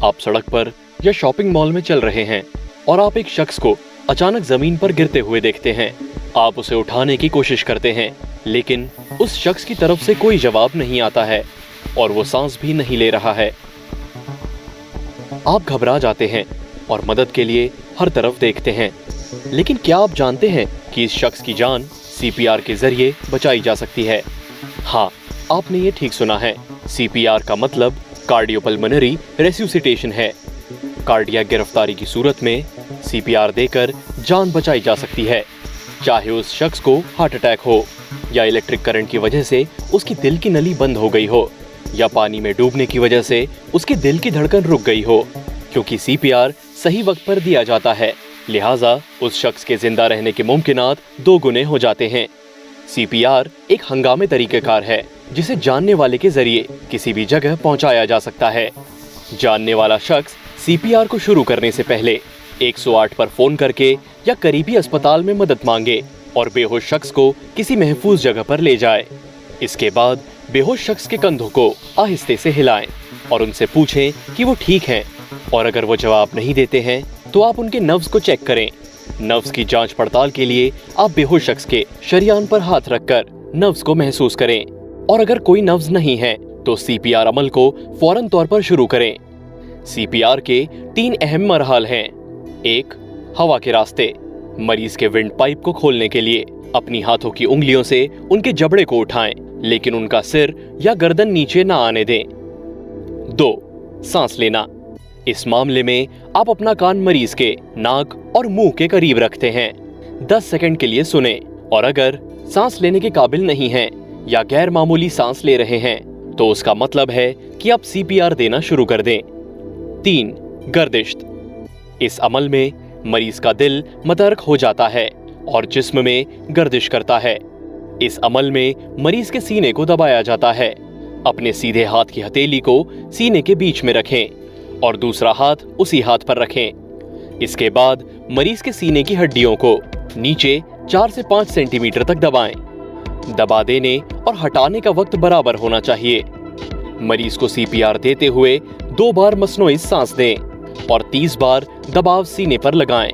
आप सड़क पर या शॉपिंग मॉल में चल रहे हैं और आप एक शख्स को अचानक जमीन पर गिरते हुए देखते हैं। आप उसे उठाने की कोशिश करते हैं, लेकिन उस शख्स की तरफ से कोई जवाब नहीं आता है और वो सांस भी नहीं ले रहा है। आप घबरा जाते हैं और मदद के लिए हर तरफ देखते हैं, लेकिन क्या आप जानते हैं कि इस शख्स की जान सीपीआर के जरिए बचाई जा सकती है? हाँ, आपने ये ठीक सुना है। सीपीआर का मतलब कार्डियोपल्मोनरी रेसुसिटेशन है। कार्डियक गिरफ्तारी की सूरत में सीपीआर देकर जान बचाई जा सकती है, चाहे उस शख्स को हार्ट अटैक हो, या इलेक्ट्रिक करंट की वजह से उसकी दिल की नली बंद हो गई हो, या पानी में डूबने की वजह से उसके दिल की धड़कन रुक गई हो। क्योंकि सीपीआर सही वक्त पर दिया जाता है, लिहाजा उस शख्स के जिंदा रहने के मुमकिनात 2 गुने हो जाते हैं। सीपीआर एक हंगामे तरीकेकार है जिसे जानने वाले के जरिए किसी भी जगह पहुंचाया जा सकता है। जानने वाला शख्स सीपीआर को शुरू करने से पहले 108 पर फोन करके या करीबी अस्पताल में मदद मांगे और बेहोश शख्स को किसी महफूज जगह पर ले जाए। इसके बाद बेहोश शख्स के कंधों को आहिस्ते से हिलाएं और उनसे पूछें कि वो ठीक हैं, और अगर वो जवाब नहीं देते हैं तो आप उनके नब्ज को चेक करें। नब्ज की जांच पड़ताल के लिए आप बेहोश शख्स के शरीयान पर हाथ रखकर नब्ज को महसूस करें, और अगर कोई नब्ज नहीं है तो सीपीआर अमल को फौरन तौर पर शुरू करें। सीपीआर के 3 अहम मरहल हैं। 1. हवा के रास्ते। मरीज के विंड पाइप को खोलने के लिए अपनी हाथों की उंगलियों से उनके जबड़े को उठाएं, लेकिन उनका सिर या गर्दन नीचे ना आने दें। 2. सांस लेना। इस मामले में आप अपना कान मरीज के नाक और मुंह के करीब रखते हैं। 10 सेकंड के लिए सुने, और अगर सांस लेने के काबिल नहीं हैं या गैर मामूली सांस ले रहे हैं तो उसका मतलब है कि आप सीपीआर देना शुरू कर दें। 3. गर्दिश। इस अमल में मरीज का दिल मतहरक हो जाता है और जिस्म में गर्दिश करता है। इस अमल में मरीज के सीने को दबाया जाता है। अपने सीधे हाथ की हथेली को सीने के बीच में रखें और दूसरा हाथ उसी हाथ पर रखें। इसके बाद मरीज के सीने की हड्डियों को नीचे 4 से 5 सेंटीमीटर तक दबाएं। दबा देने और हटाने का वक्त बराबर होना चाहिए। मरीज को सीपीआर देते हुए 2 बार मसनूई सांस दें और 30 बार दबाव सीने पर लगाएं,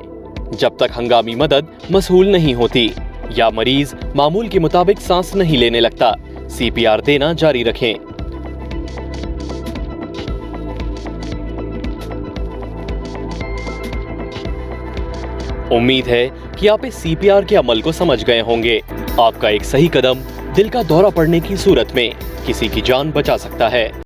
जब तक हंगामी मदद मसहूल नहीं होती या मरीज मामूल के मुताबिक सांस नहीं लेने लगता। सीपीआर देना जारी रखें। उम्मीद है कि आप इस सीपीआर के अमल को समझ गए होंगे। आपका एक सही कदम दिल का दौरा पड़ने की सूरत में किसी की जान बचा सकता है।